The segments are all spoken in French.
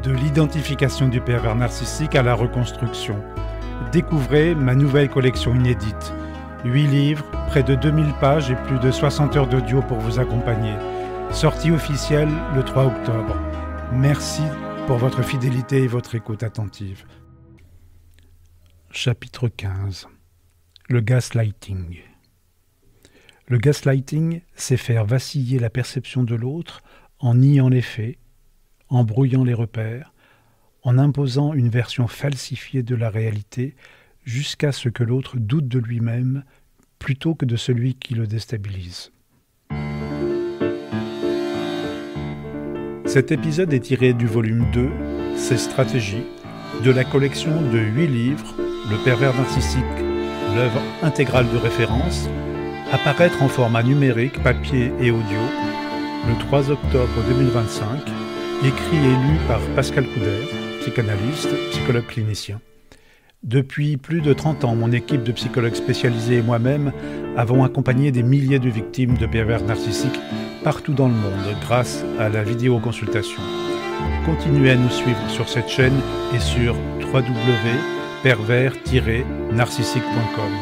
De l'identification du pervers narcissique à la reconstruction. Découvrez ma nouvelle collection inédite. 8 livres, près de 2000 pages et plus de 60 heures d'audio pour vous accompagner. Sortie officielle le 3 octobre. Merci pour votre fidélité et votre écoute attentive. Chapitre 15. Le gaslighting. Le gaslighting, c'est faire vaciller la perception de l'autre en niant les faits, en brouillant les repères, en imposant une version falsifiée de la réalité jusqu'à ce que l'autre doute de lui-même plutôt que de celui qui le déstabilise. Cet épisode est tiré du volume 2, Ces stratégies, de la collection de 8 livres, Le pervers narcissique, l'œuvre intégrale de référence, à paraître en format numérique, papier et audio, le 3 octobre 2025, écrit et lu par Pascal Couder, psychanalyste, psychologue clinicien. Depuis plus de 30 ans, mon équipe de psychologues spécialisés et moi-même avons accompagné des milliers de victimes de pervers narcissiques partout dans le monde grâce à la vidéoconsultation. Continuez à nous suivre sur cette chaîne et sur www.pervers-narcissique.com.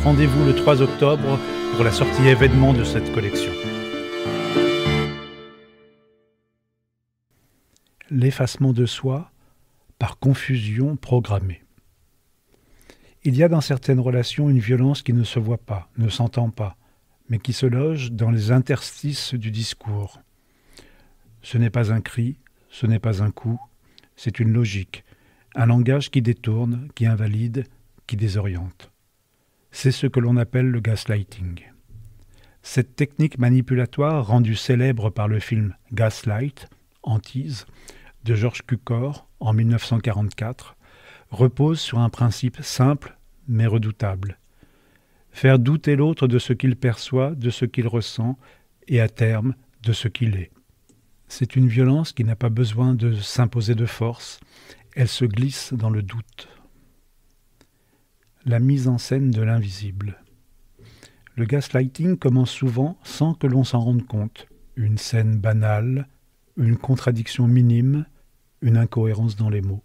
Rendez-vous le 3 octobre pour la sortie événement de cette collection. L'effacement de soi par confusion programmée. Il y a dans certaines relations une violence qui ne se voit pas, ne s'entend pas, mais qui se loge dans les interstices du discours. Ce n'est pas un cri, ce n'est pas un coup, c'est une logique, un langage qui détourne, qui invalide, qui désoriente. C'est ce que l'on appelle le gaslighting. Cette technique manipulatoire, rendue célèbre par le film Gaslight, Hantise, de George Cukor en 1944, repose sur un principe simple mais redoutable. Faire douter l'autre de ce qu'il perçoit, de ce qu'il ressent et à terme de ce qu'il est. C'est une violence qui n'a pas besoin de s'imposer de force, elle se glisse dans le doute. La mise en scène de l'invisible. Le gaslighting commence souvent sans que l'on s'en rende compte. Une scène banale, une contradiction minime, une incohérence dans les mots.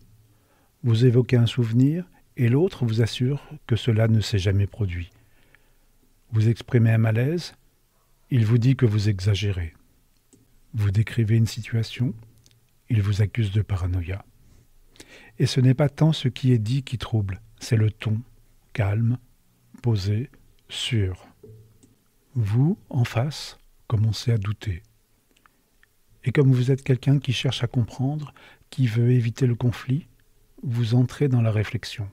Vous évoquez un souvenir et l'autre vous assure que cela ne s'est jamais produit. Vous exprimez un malaise, il vous dit que vous exagérez. Vous décrivez une situation, il vous accuse de paranoïa. Et ce n'est pas tant ce qui est dit qui trouble, c'est le ton, calme, posé, sûr. Vous, en face, commencez à douter. Et comme vous êtes quelqu'un qui cherche à comprendre, qui veut éviter le conflit, vous entrez dans la réflexion.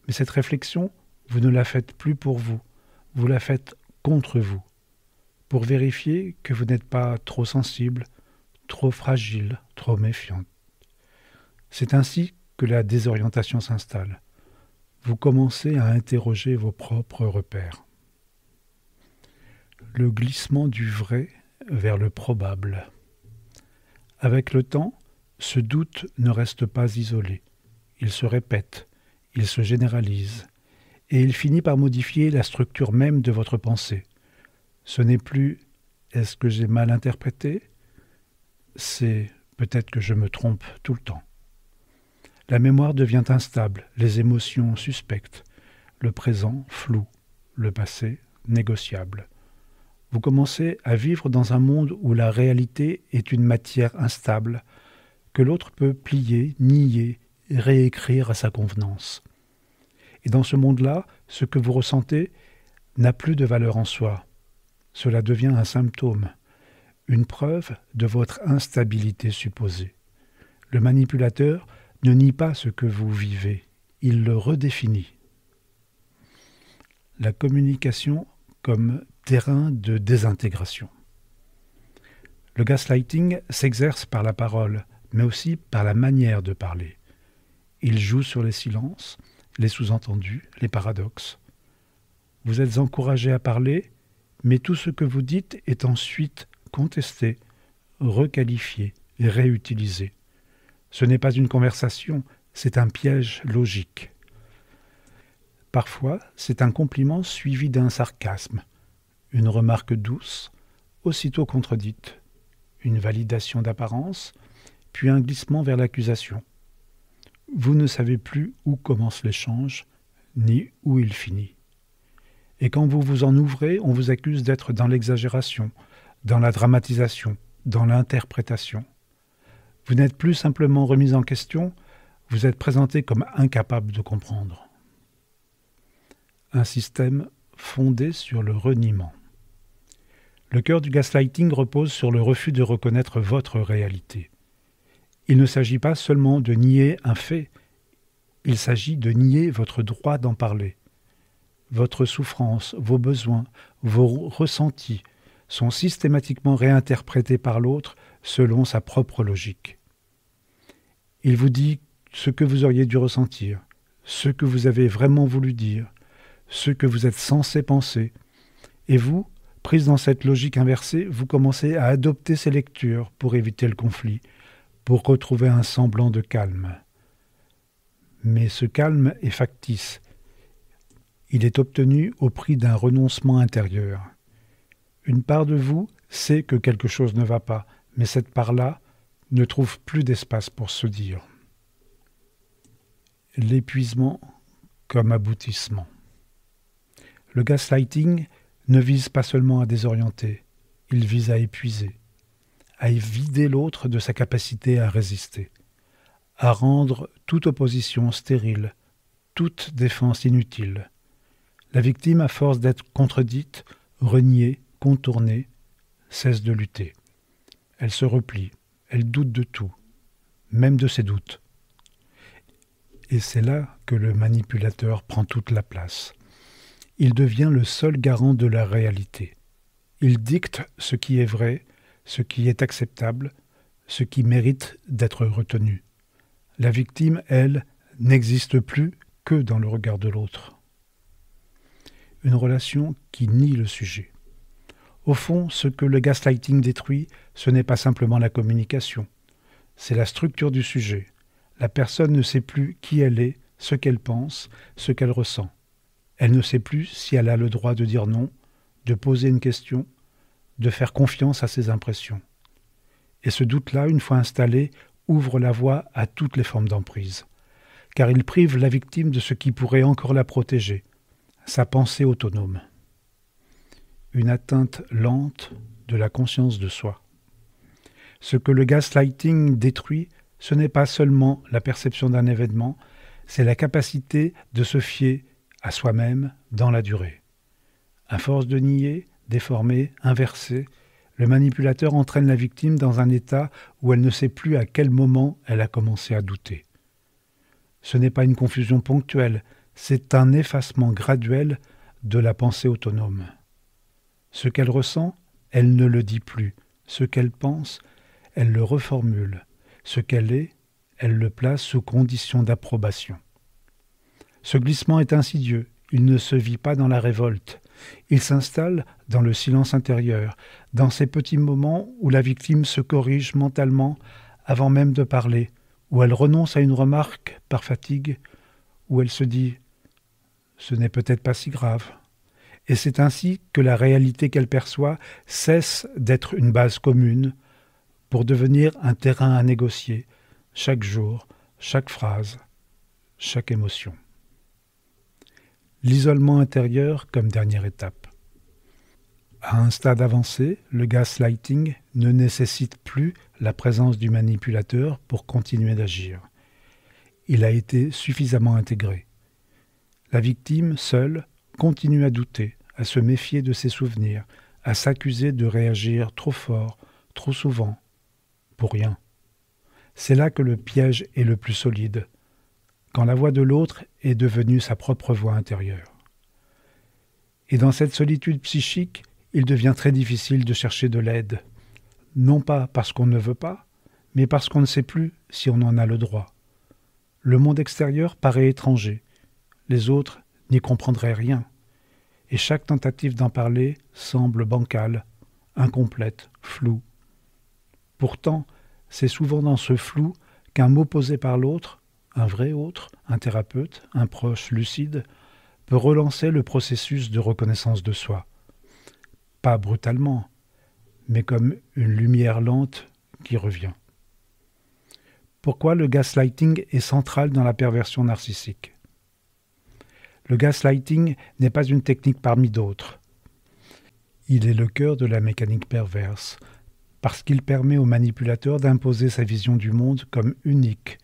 Mais cette réflexion, vous ne la faites plus pour vous, vous la faites contre vous, pour vérifier que vous n'êtes pas trop sensible, trop fragile, trop méfiante. C'est ainsi que la désorientation s'installe. Vous commencez à interroger vos propres repères. Le glissement du vrai vers le probable. Avec le temps, ce doute ne reste pas isolé. Il se répète, il se généralise, et il finit par modifier la structure même de votre pensée. Ce n'est plus « est-ce que j'ai mal interprété ?» c'est « peut-être que je me trompe tout le temps ». La mémoire devient instable, les émotions suspectes, le présent flou, le passé négociable. Vous commencez à vivre dans un monde où la réalité est une matière instable, que l'autre peut plier, nier, réécrire à sa convenance. Et dans ce monde-là, ce que vous ressentez n'a plus de valeur en soi. Cela devient un symptôme, une preuve de votre instabilité supposée. Le manipulateur ne nie pas ce que vous vivez, il le redéfinit. La communication comme terrain de désintégration. Le gaslighting s'exerce par la parole, mais aussi par la manière de parler. Il joue sur les silences, les sous-entendus, les paradoxes. Vous êtes encouragé à parler, mais tout ce que vous dites est ensuite contesté, requalifié et réutilisé. Ce n'est pas une conversation, c'est un piège logique. Parfois, c'est un compliment suivi d'un sarcasme, une remarque douce, aussitôt contredite, une validation d'apparence, puis un glissement vers l'accusation. Vous ne savez plus où commence l'échange, ni où il finit. Et quand vous vous en ouvrez, on vous accuse d'être dans l'exagération, dans la dramatisation, dans l'interprétation. Vous n'êtes plus simplement remis en question, vous êtes présenté comme incapable de comprendre. Un système fondé sur le reniement. Le cœur du gaslighting repose sur le refus de reconnaître votre réalité. Il ne s'agit pas seulement de nier un fait, il s'agit de nier votre droit d'en parler. Votre souffrance, vos besoins, vos ressentis sont systématiquement réinterprétés par l'autre selon sa propre logique. Il vous dit ce que vous auriez dû ressentir, ce que vous avez vraiment voulu dire, ce que vous êtes censé penser. Et vous, prise dans cette logique inversée, vous commencez à adopter ces lectures pour éviter le conflit, pour retrouver un semblant de calme. Mais ce calme est factice. Il est obtenu au prix d'un renoncement intérieur. Une part de vous sait que quelque chose ne va pas, mais cette part-là ne trouve plus d'espace pour se dire. L'épuisement comme aboutissement. Le gaslighting ne vise pas seulement à désorienter, il vise à épuiser, à vider l'autre de sa capacité à résister, à rendre toute opposition stérile, toute défense inutile. La victime, à force d'être contredite, reniée, contournée, cesse de lutter. Elle se replie, elle doute de tout, même de ses doutes. Et c'est là que le manipulateur prend toute la place. Il devient le seul garant de la réalité. Il dicte ce qui est vrai, ce qui est acceptable, ce qui mérite d'être retenu. La victime, elle, n'existe plus que dans le regard de l'autre. Une relation qui nie le sujet. Au fond, ce que le gaslighting détruit, ce n'est pas simplement la communication. C'est la structure du sujet. La personne ne sait plus qui elle est, ce qu'elle pense, ce qu'elle ressent. Elle ne sait plus si elle a le droit de dire non, de poser une question, de faire confiance à ses impressions. Et ce doute-là, une fois installé, ouvre la voie à toutes les formes d'emprise. Car il prive la victime de ce qui pourrait encore la protéger, sa pensée autonome. Une atteinte lente de la conscience de soi. Ce que le gaslighting détruit, ce n'est pas seulement la perception d'un événement, c'est la capacité de se fier à soi-même dans la durée. À force de nier, déformer, inverser, le manipulateur entraîne la victime dans un état où elle ne sait plus à quel moment elle a commencé à douter. Ce n'est pas une confusion ponctuelle, c'est un effacement graduel de la pensée autonome. Ce qu'elle ressent, elle ne le dit plus. Ce qu'elle pense, elle le reformule. Ce qu'elle est, elle le place sous condition d'approbation. Ce glissement est insidieux, il ne se vit pas dans la révolte. Il s'installe dans le silence intérieur, dans ces petits moments où la victime se corrige mentalement avant même de parler, où elle renonce à une remarque par fatigue, où elle se dit « ce n'est peut-être pas si grave ». Et c'est ainsi que la réalité qu'elle perçoit cesse d'être une base commune pour devenir un terrain à négocier, chaque jour, chaque phrase, chaque émotion. L'isolement intérieur comme dernière étape. À un stade avancé, le gaslighting ne nécessite plus la présence du manipulateur pour continuer d'agir. Il a été suffisamment intégré. La victime, seule, continue à douter, à se méfier de ses souvenirs, à s'accuser de réagir trop fort, trop souvent, pour rien. C'est là que le piège est le plus solide, quand la voix de l'autre est devenue sa propre voix intérieure. Et dans cette solitude psychique, il devient très difficile de chercher de l'aide, non pas parce qu'on ne veut pas, mais parce qu'on ne sait plus si on en a le droit. Le monde extérieur paraît étranger, les autres n'y comprendraient rien, et chaque tentative d'en parler semble bancale, incomplète, floue. Pourtant, c'est souvent dans ce flou qu'un mot posé par l'autre, un vrai autre, un thérapeute, un proche lucide, peut relancer le processus de reconnaissance de soi. Pas brutalement, mais comme une lumière lente qui revient. Pourquoi le gaslighting est central dans la perversion narcissique? Le gaslighting n'est pas une technique parmi d'autres. Il est le cœur de la mécanique perverse, parce qu'il permet au manipulateur d'imposer sa vision du monde comme unique,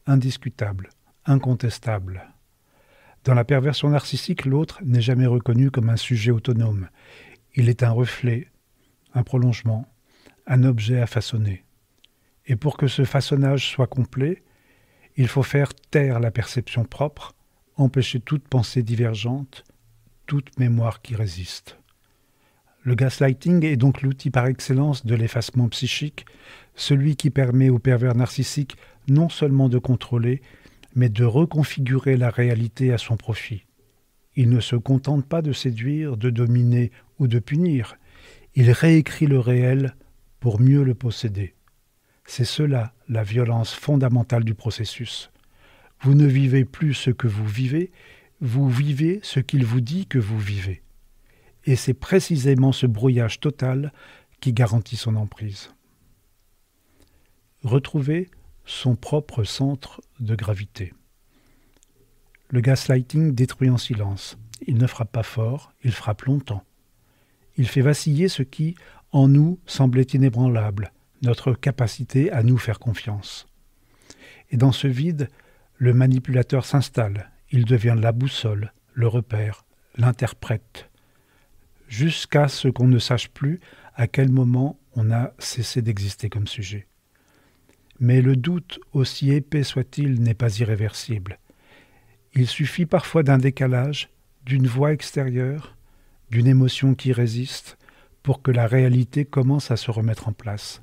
indiscutable, incontestable. Dans la perversion narcissique, l'autre n'est jamais reconnu comme un sujet autonome. Il est un reflet, un prolongement, un objet à façonner. Et pour que ce façonnage soit complet, il faut faire taire la perception propre, empêcher toute pensée divergente, toute mémoire qui résiste. Le gaslighting est donc l'outil par excellence de l'effacement psychique, celui qui permet au pervers narcissique non seulement de contrôler, mais de reconfigurer la réalité à son profit. Il ne se contente pas de séduire, de dominer ou de punir. Il réécrit le réel pour mieux le posséder. C'est cela la violence fondamentale du processus. Vous ne vivez plus ce que vous vivez ce qu'il vous dit que vous vivez. Et c'est précisément ce brouillage total qui garantit son emprise. Retrouver son propre centre de gravité. Le gaslighting détruit en silence. Il ne frappe pas fort, il frappe longtemps. Il fait vaciller ce qui, en nous, semblait inébranlable, notre capacité à nous faire confiance. Et dans ce vide, le manipulateur s'installe. Il devient la boussole, le repère, l'interprète, jusqu'à ce qu'on ne sache plus à quel moment on a cessé d'exister comme sujet. Mais le doute, aussi épais soit-il, n'est pas irréversible. Il suffit parfois d'un décalage, d'une voix extérieure, d'une émotion qui résiste, pour que la réalité commence à se remettre en place.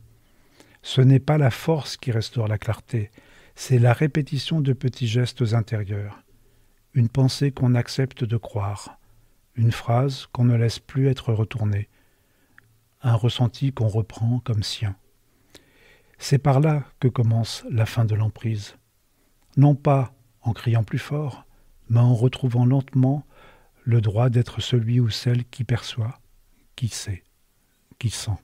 Ce n'est pas la force qui restaure la clarté, c'est la répétition de petits gestes intérieurs. Une pensée qu'on accepte de croire, une phrase qu'on ne laisse plus être retournée, un ressenti qu'on reprend comme sien. C'est par là que commence la fin de l'emprise. Non pas en criant plus fort, mais en retrouvant lentement le droit d'être celui ou celle qui perçoit, qui sait, qui sent.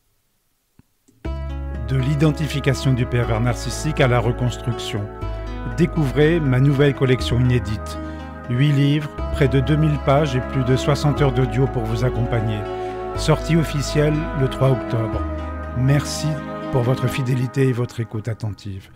De l'identification du pervers narcissique à la reconstruction. Découvrez ma nouvelle collection inédite. 8 livres, près de 2000 pages et plus de 60 heures d'audio pour vous accompagner. Sortie officielle le 3 octobre. Merci pour votre fidélité et votre écoute attentive.